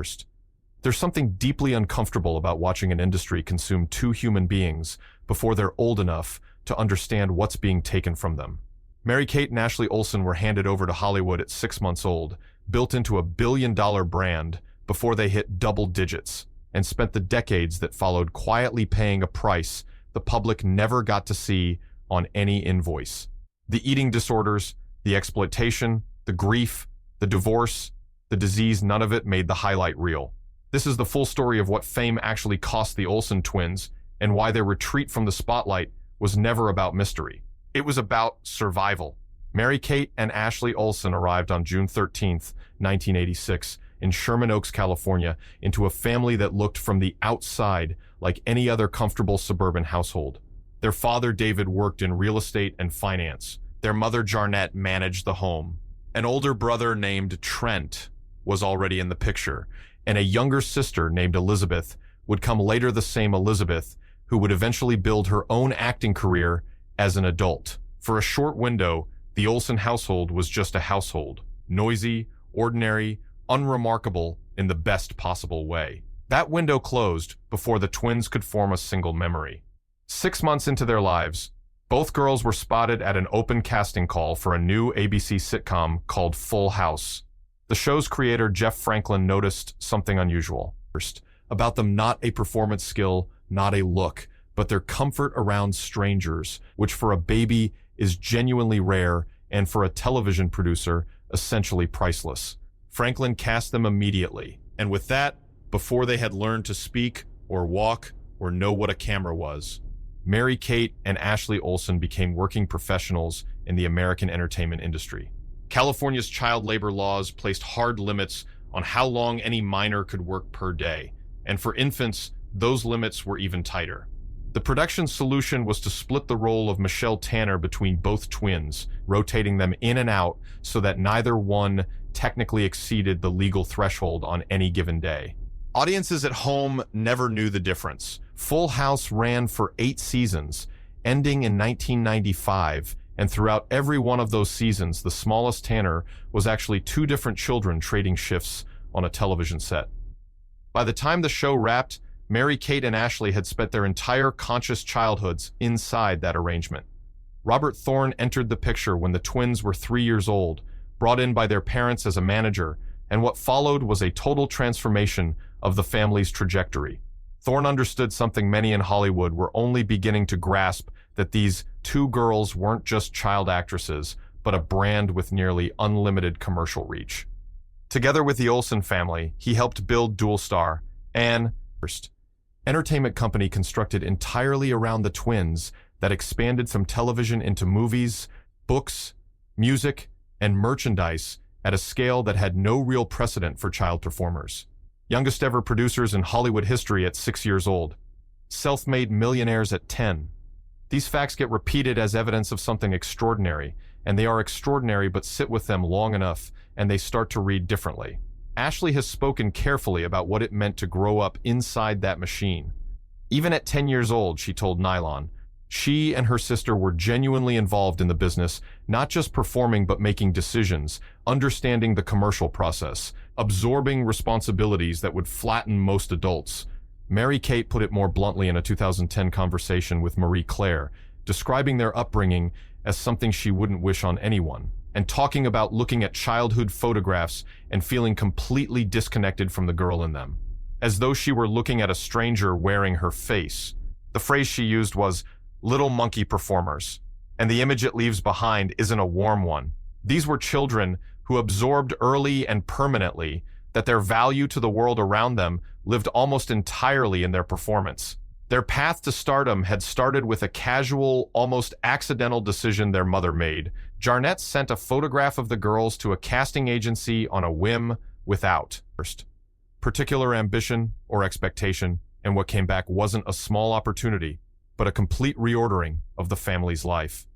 First, there's something deeply uncomfortable about watching an industry consume two human beings before they're old enough to understand what's being taken from them. Mary-Kate and Ashley Olsen were handed over to Hollywood at 6 months old, built into a billion-dollar brand before they hit double digits, and spent the decades that followed quietly paying a price the public never got to see on any invoice. The eating disorders, the exploitation, the grief, the divorce, the disease, none of it made the highlight reel. This is the full story of what fame actually cost the Olsen twins and why their retreat from the spotlight was never about mystery. It was about survival. Mary-Kate and Ashley Olsen arrived on June 13th, 1986, in Sherman Oaks, California, into a family that looked from the outside like any other comfortable suburban household. Their father, David, worked in real estate and finance. Their mother, Jarnette, managed the home. An older brother named Trent was already in the picture, and a younger sister named Elizabeth would come later, the same Elizabeth, who would eventually build her own acting career as an adult. For a short window, the Olsen household was just a household, noisy, ordinary, unremarkable in the best possible way. That window closed before the twins could form a single memory. 6 months into their lives, both girls were spotted at an open casting call for a new ABC sitcom called Full House. The show's creator, Jeff Franklin, noticed something unusual. First, about them, not a performance skill, not a look, but their comfort around strangers, which for a baby is genuinely rare and for a television producer, essentially priceless. Franklin cast them immediately, and with that, before they had learned to speak or walk or know what a camera was, Mary-Kate and Ashley Olsen became working professionals in the American entertainment industry. California's child labor laws placed hard limits on how long any minor could work per day, and for infants, those limits were even tighter. The production solution was to split the role of Michelle Tanner between both twins, rotating them in and out so that neither one technically exceeded the legal threshold on any given day. Audiences at home never knew the difference. Full House ran for 8 seasons, ending in 1995, and throughout every one of those seasons, the smallest Tanner was actually 2 different children trading shifts on a television set. By the time the show wrapped, Mary-Kate and Ashley had spent their entire conscious childhoods inside that arrangement. Robert Thorne entered the picture when the twins were 3 years old, brought in by their parents as a manager, and what followed was a total transformation of the family's trajectory. Thorne understood something many in Hollywood were only beginning to grasp, that these 2 girls weren't just child actresses, but a brand with nearly unlimited commercial reach. Together with the Olsen family, he helped build Dual Star, an entertainment company constructed entirely around the twins that expanded from television into movies, books, music, and merchandise at a scale that had no real precedent for child performers. Youngest ever producers in Hollywood history at 6 years old. Self-made millionaires at 10. These facts get repeated as evidence of something extraordinary, and they are extraordinary but sit with them long enough, and they start to read differently. Ashley has spoken carefully about what it meant to grow up inside that machine. Even at 10 years old, she told Nylon, she and her sister were genuinely involved in the business, not just performing but making decisions, understanding the commercial process, absorbing responsibilities that would flatten most adults. Mary-Kate put it more bluntly in a 2010 conversation with Marie Claire, describing their upbringing as something she wouldn't wish on anyone, and talking about looking at childhood photographs and feeling completely disconnected from the girl in them, as though she were looking at a stranger wearing her face. The phrase she used was, "little monkey performers," and the image it leaves behind isn't a warm one. These were children who absorbed early and permanently that their value to the world around them lived almost entirely in their performance. Their path to stardom had started with a casual, almost accidental decision their mother made. Jarnette sent a photograph of the girls to a casting agency on a whim without particular ambition or expectation, and what came back wasn't a small opportunity, but a complete reordering of the family's life.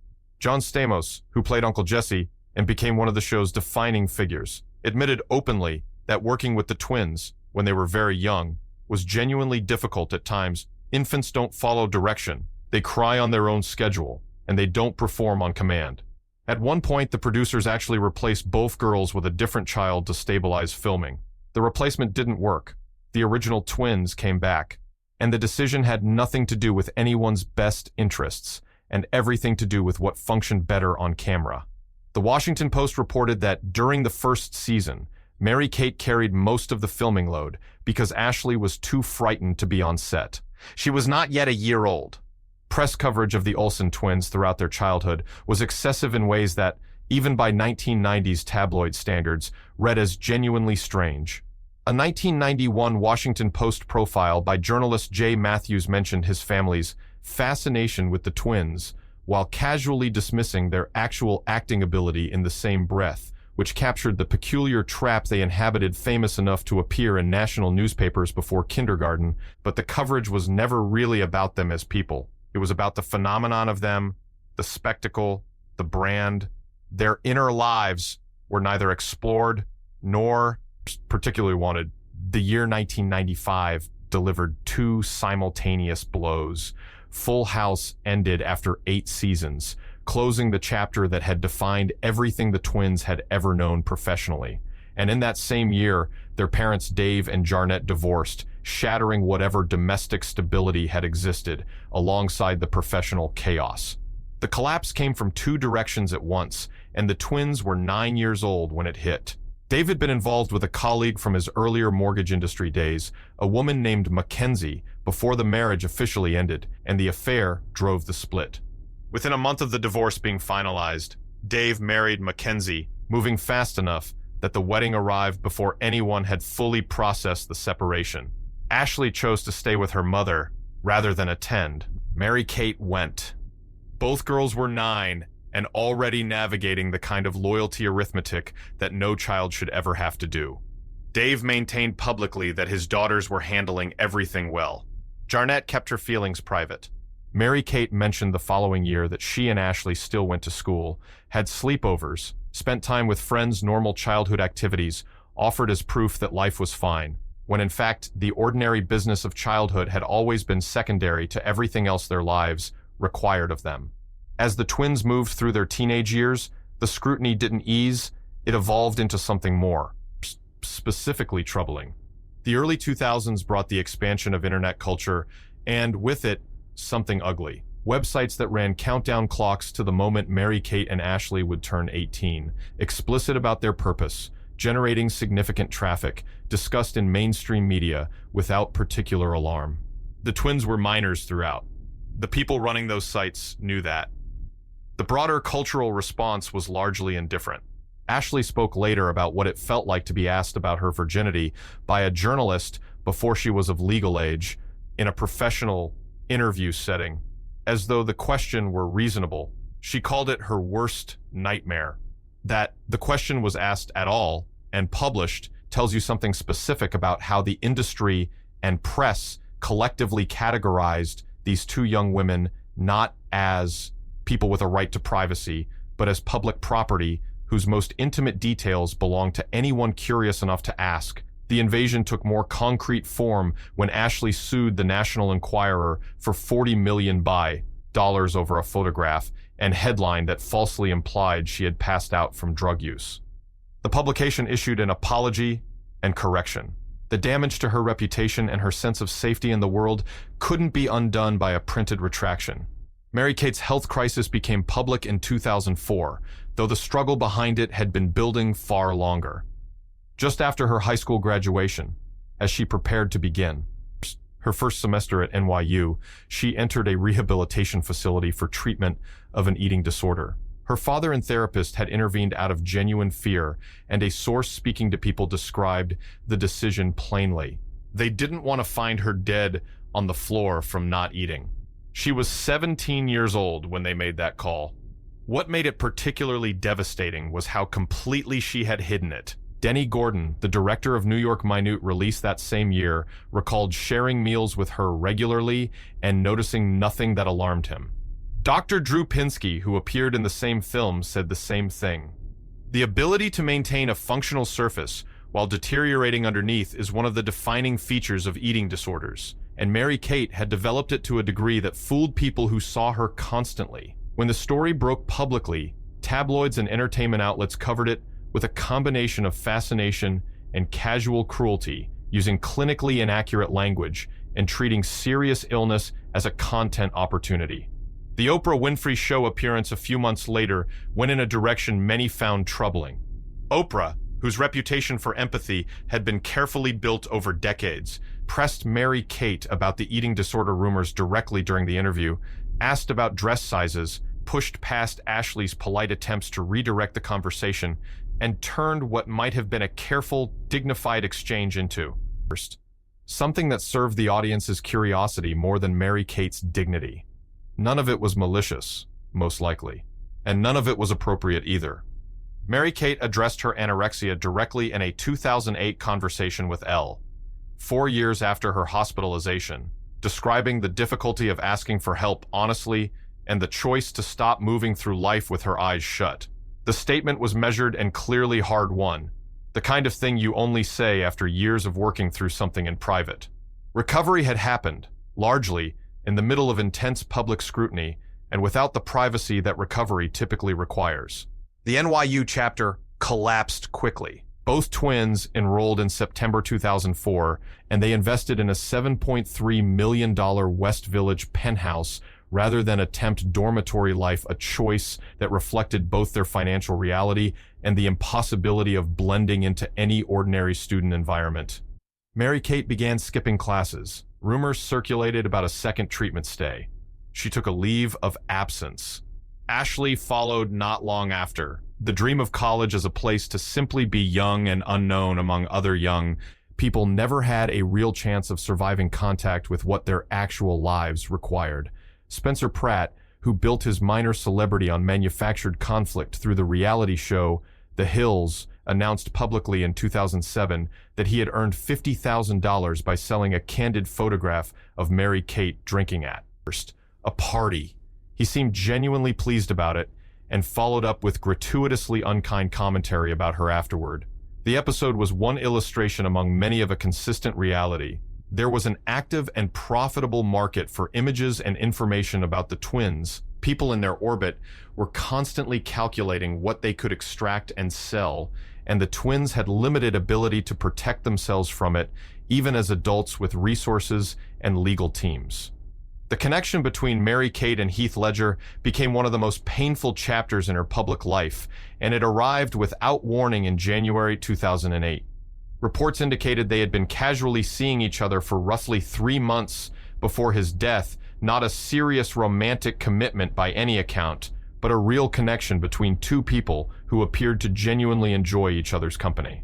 John Stamos, who played Uncle Jesse and became one of the show's defining figures, admitted openly that working with the twins when they were very young was genuinely difficult at times. Infants don't follow direction, they cry on their own schedule, and they don't perform on command. At one point, the producers actually replaced both girls with a different child to stabilize filming. The replacement didn't work. The original twins came back. And the decision had nothing to do with anyone's best interests, and everything to do with what functioned better on camera. The Washington Post reported that during the first season, Mary-Kate carried most of the filming load because Ashley was too frightened to be on set. She was not yet a year old. Press coverage of the Olsen twins throughout their childhood was excessive in ways that, even by 1990s tabloid standards, read as genuinely strange. A 1991 Washington Post profile by journalist Jay Matthews mentioned his family's fascination with the twins, while casually dismissing their actual acting ability in the same breath, which captured the peculiar trap they inhabited famous enough to appear in national newspapers before kindergarten, but the coverage was never really about them as people. It was about the phenomenon of them, the spectacle, the brand. Their inner lives were neither explored nor particularly wanted. The year 1995 delivered two simultaneous blows. Full House ended after 8 seasons, closing the chapter that had defined everything the twins had ever known professionally. And in that same year, their parents Dave and Jarnette divorced, shattering whatever domestic stability had existed alongside the professional chaos. The collapse came from 2 directions at once, and the twins were 9 years old when it hit. Dave had been involved with a colleague from his earlier mortgage industry days, a woman named Mackenzie, before the marriage officially ended, and the affair drove the split. Within a month of the divorce being finalized, Dave married Mackenzie, moving fast enough that the wedding arrived before anyone had fully processed the separation. Ashley chose to stay with her mother rather than attend. Mary-Kate went. Both girls were 9 and already navigating the kind of loyalty arithmetic that no child should ever have to do. Dave maintained publicly that his daughters were handling everything well. Jarnette kept her feelings private. Mary-Kate mentioned the following year that she and Ashley still went to school, had sleepovers, spent time with friends' normal childhood activities, offered as proof that life was fine, when in fact the ordinary business of childhood had always been secondary to everything else their lives required of them. As the twins moved through their teenage years, the scrutiny didn't ease, it evolved into something more, specifically troubling. The early 2000s brought the expansion of internet culture, and with it, something ugly. Websites that ran countdown clocks to the moment Mary-Kate and Ashley would turn 18, explicit about their purpose, generating significant traffic, discussed in mainstream media without particular alarm. The twins were minors throughout. The people running those sites knew that. The broader cultural response was largely indifferent. Ashley spoke later about what it felt like to be asked about her virginity by a journalist before she was of legal age in a professional interview setting, as though the question were reasonable. She called it her worst nightmare. That the question was asked at all and published tells you something specific about how the industry and press collectively categorized these 2 young women not as people with a right to privacy, but as public property whose most intimate details belong to anyone curious enough to ask. The invasion took more concrete form when Ashley sued the National Enquirer for $40 million over a photograph and headlined that falsely implied she had passed out from drug use. The publication issued an apology and correction. The damage to her reputation and her sense of safety in the world couldn't be undone by a printed retraction. Mary-Kate's health crisis became public in 2004, though the struggle behind it had been building far longer. Just after her high school graduation, as she prepared to begin her first semester at NYU, she entered a rehabilitation facility for treatment of an eating disorder. Her father and therapist had intervened out of genuine fear, and a source speaking to people described the decision plainly. They didn't want to find her dead on the floor from not eating. She was 17 years old when they made that call. What made it particularly devastating was how completely she had hidden it. Denny Gordon, the director of New York Minute released that same year, recalled sharing meals with her regularly and noticing nothing that alarmed him. Dr. Drew Pinsky, who appeared in the same film, said the same thing. The ability to maintain a functional surface while deteriorating underneath is one of the defining features of eating disorders, and Mary-Kate had developed it to a degree that fooled people who saw her constantly. When the story broke publicly, tabloids and entertainment outlets covered it with a combination of fascination and casual cruelty, using clinically inaccurate language and treating serious illness as a content opportunity. The Oprah Winfrey Show appearance a few months later went in a direction many found troubling. Oprah, whose reputation for empathy had been carefully built over decades, pressed Mary-Kate about the eating disorder rumors directly during the interview, asked about dress sizes, pushed past Ashley's polite attempts to redirect the conversation, and turned what might have been a careful, dignified exchange into something that served the audience's curiosity more than Mary-Kate's dignity. None of it was malicious, most likely, and none of it was appropriate either. Mary-Kate addressed her anorexia directly in a 2008 conversation with Elle, 4 years after her hospitalization, describing the difficulty of asking for help honestly and the choice to stop moving through life with her eyes shut. The statement was measured and clearly hard-won, the kind of thing you only say after years of working through something in private. Recovery had happened, largely, in the middle of intense public scrutiny and without the privacy that recovery typically requires. The NYU chapter collapsed quickly. Both twins enrolled in September 2004, and they invested in a $7.3 million West Village penthouse rather than attempt dormitory life, a choice that reflected both their financial reality and the impossibility of blending into any ordinary student environment. Mary-Kate began skipping classes. Rumors circulated about a second treatment stay. She took a leave of absence. Ashley followed not long after. The dream of college as a place to simply be young and unknown among other young people never had a real chance of surviving contact with what their actual lives required. Spencer Pratt, who built his minor celebrity on manufactured conflict through the reality show The Hills, announced publicly in 2007 that he had earned $50,000 by selling a candid photograph of Mary-Kate drinking at a party. He seemed genuinely pleased about it and followed up with gratuitously unkind commentary about her afterward. The episode was one illustration among many of a consistent reality. There was an active and profitable market for images and information about the twins. People in their orbit were constantly calculating what they could extract and sell, and the twins had limited ability to protect themselves from it, even as adults with resources and legal teams. The connection between Mary-Kate and Heath Ledger became one of the most painful chapters in her public life, and it arrived without warning in January 2008. Reports indicated they had been casually seeing each other for roughly 3 months before his death, not a serious romantic commitment by any account, but a real connection between two people who appeared to genuinely enjoy each other's company.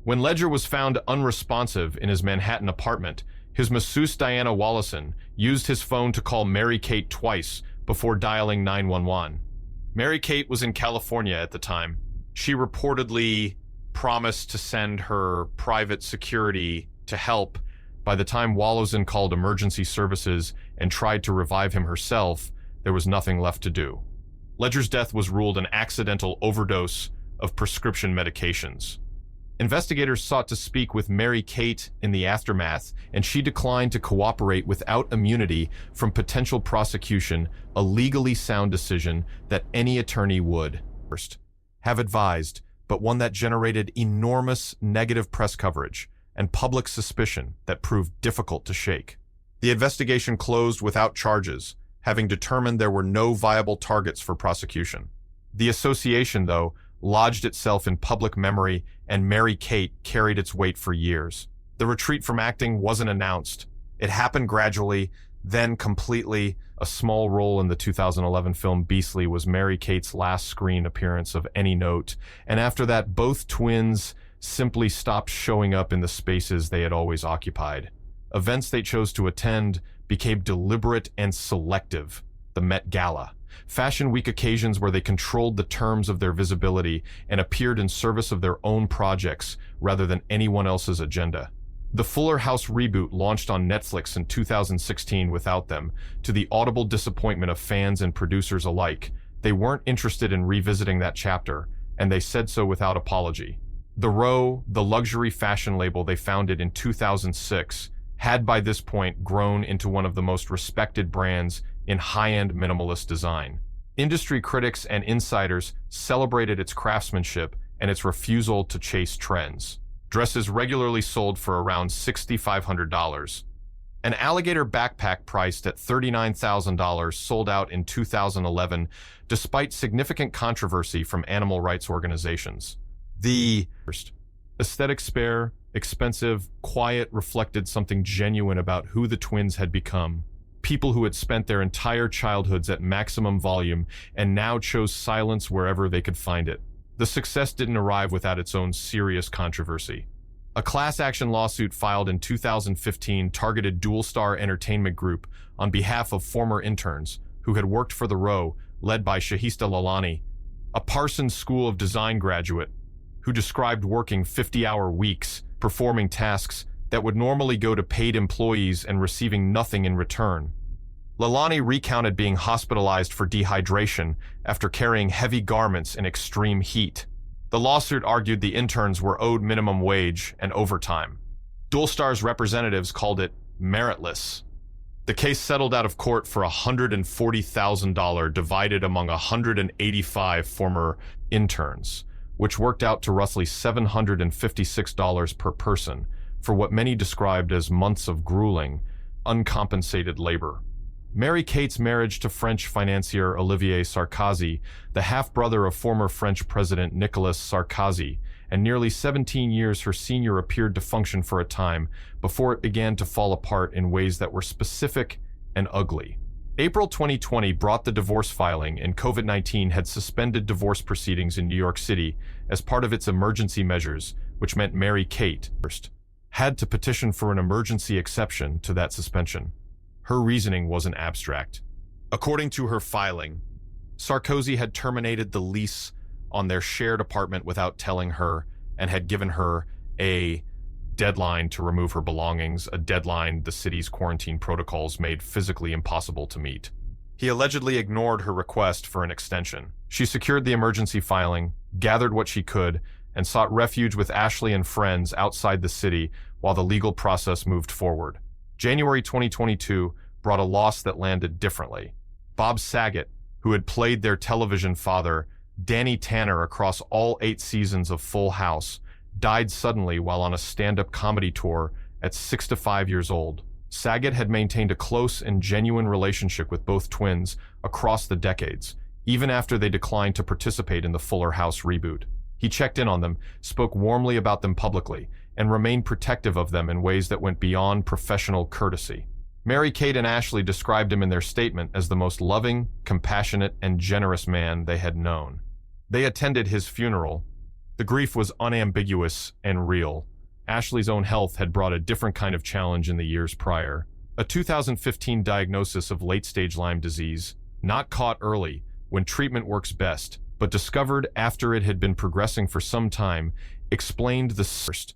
When Ledger was found unresponsive in his Manhattan apartment, his masseuse Diana Wallison used his phone to call Mary-Kate twice before dialing 911. Mary-Kate was in California at the time. She reportedly promised to send her private security to help. By the time Wallison called emergency services and tried to revive him herself, there was nothing left to do. Ledger's death was ruled an accidental overdose of prescription medications. Investigators sought to speak with Mary-Kate in the aftermath, and she declined to cooperate without immunity from potential prosecution, a legally sound decision that any attorney would first have advised, but one that generated enormous negative press coverage and public suspicion that proved difficult to shake. The investigation closed without charges, having determined there were no viable targets for prosecution. The association, though, lodged itself in public memory, and Mary-Kate carried its weight for years. The retreat from acting wasn't announced. It happened gradually, then completely. A small role in the 2011 film Beastly was Mary-Kate's last screen appearance of any note, and after that, both twins simply stopped showing up in the spaces they had always occupied. Events they chose to attend became deliberate and selective. The Met Gala, Fashion Week occasions where they controlled the terms of their visibility and appeared in service of their own projects rather than anyone else's agenda. The Fuller House reboot launched on Netflix in 2016 without them, to the audible disappointment of fans and producers alike. They weren't interested in revisiting that chapter, and they said so without apology. The Row, the luxury fashion label they founded in 2006, had by this point grown into one of the most respected brands in high-end minimalist design. Industry critics and insiders celebrated its craftsmanship and its refusal to chase trends. Dresses regularly sold for around $6,500. An alligator backpack priced at $39,000 sold out in 2011 despite significant controversy from animal rights organizations. The aesthetic spare, expensive, quiet reflected something genuine about who the twins had become. People who had spent their entire childhoods at maximum volume and now chose silence wherever they could find it. The success didn't arrive without its own serious controversy. A class action lawsuit filed in 2015 targeted Dual Star Entertainment Group on behalf of former interns who had worked for the Row, led by Shahista Lalani, a Parsons School of Design graduate who described working 50-hour weeks, performing tasks that would normally go to paid employees and receiving nothing in return. Lalani recounted being hospitalized for dehydration after carrying heavy garments in extreme heat. The lawsuit argued the interns were owed minimum wage and overtime. Dual Star's representatives called it meritless. The case settled out of court for $140,000 divided among 185 former interns, which worked out to roughly $756 per person for what many described as months of grueling, uncompensated labor. Mary-Kate's marriage to French financier Olivier Sarkozy, the half-brother of former French President Nicolas Sarkozy, and nearly 17 years her senior appeared to function for a time before it began to fall apart in ways that were specific and ugly. April 2020 brought the divorce filing, and COVID-19 had suspended divorce proceedings in New York City as part of its emergency measures, which meant Mary-Kate first had to petition for an emergency exception to that suspension. Her reasoning wasn't abstract. According to her filing, Sarkozy had terminated the lease on their shared apartment without telling her and had given her a deadline to remove her belongings, a deadline the city's quarantine protocols made physically impossible to meet. He allegedly ignored her request for an extension. She secured the emergency filing, gathered what she could, and sought refuge with Ashley and friends outside the city while the legal process moved forward. January 2022 brought a loss that landed differently. Bob Saget, who had played their television father, Danny Tanner, across all 8 seasons of Full House, died suddenly while on a stand-up comedy tour at 65 years old. Saget had maintained a close and genuine relationship with both twins across the decades, even after they declined to participate in the Fuller House reboot. He checked in on them, spoke warmly about them publicly, and remained protective of them in ways that went beyond professional courtesy. Mary-Kate and Ashley described him in their statement as the most loving, compassionate, and generous man they had known. They attended his funeral. The grief was unambiguous and real. Ashley's own health had brought a different kind of challenge in the years prior. A 2015 diagnosis of late-stage Lyme disease, not caught early, when treatment works best, but discovered after it had been progressing for some time, explained the first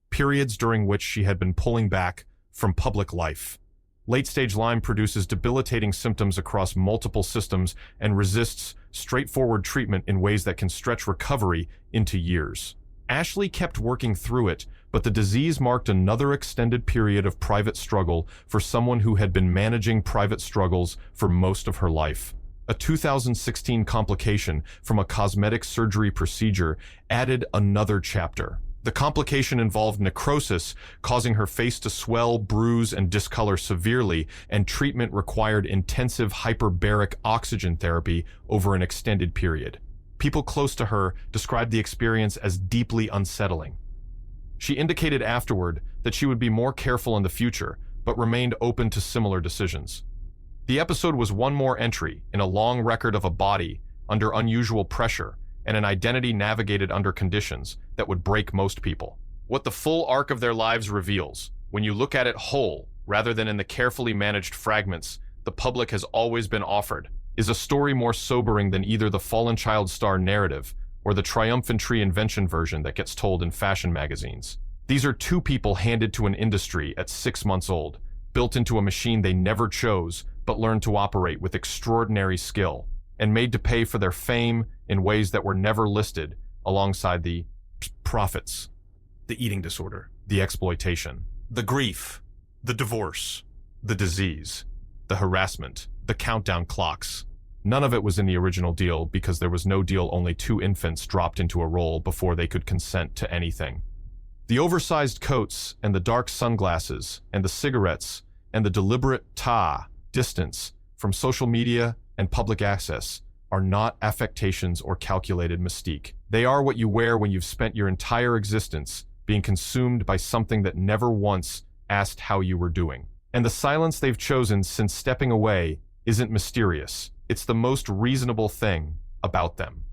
periods during which she had been pulling back from public life. Late-stage Lyme produces debilitating symptoms across multiple systems and resists straightforward treatment in ways that can stretch recovery into years. Ashley kept working through it, but the disease marked another extended period of private struggle for someone who had been managing private struggles for most of her life. A 2016 complication from a cosmetic surgery procedure added another chapter. The complication involved necrosis, causing her face to swell, bruise, and discolor severely, and treatment required intensive hyperbaric oxygen therapy over an extended period. People close to her described the experience as deeply unsettling. She indicated afterward that she would be more careful in the future, but remained open to similar decisions. The episode was one more entry in a long record of a body under unusual pressure and an identity navigated under conditions that would break most people. What the full arc of their lives reveals, when you look at it whole, rather than in the carefully managed fragments the public has always been offered, is a story more sobering than either the fallen child star narrative or the triumphant reinvention version that gets told in fashion magazines. These are 2 people handed to an industry at 6 months old, built into a machine they never chose but learned to operate with extraordinary skill, and made to pay for their fame in ways that were never listed alongside the profits, the eating disorder, the exploitation, the grief, the divorce, the disease, the harassment, the countdown clocks. None of it was in the original deal because there was no deal. Only 2 infants dropped into a role before they could consent to anything. The oversized coats and the dark sunglasses and the cigarettes and the deliberate distance from social media and public access are not affectations or calculated mystique. They are what you wear when you've spent your entire existence being consumed by something that never once asked how you were doing. And the silence they've chosen since stepping away isn't mysterious. It's the most reasonable thing about them.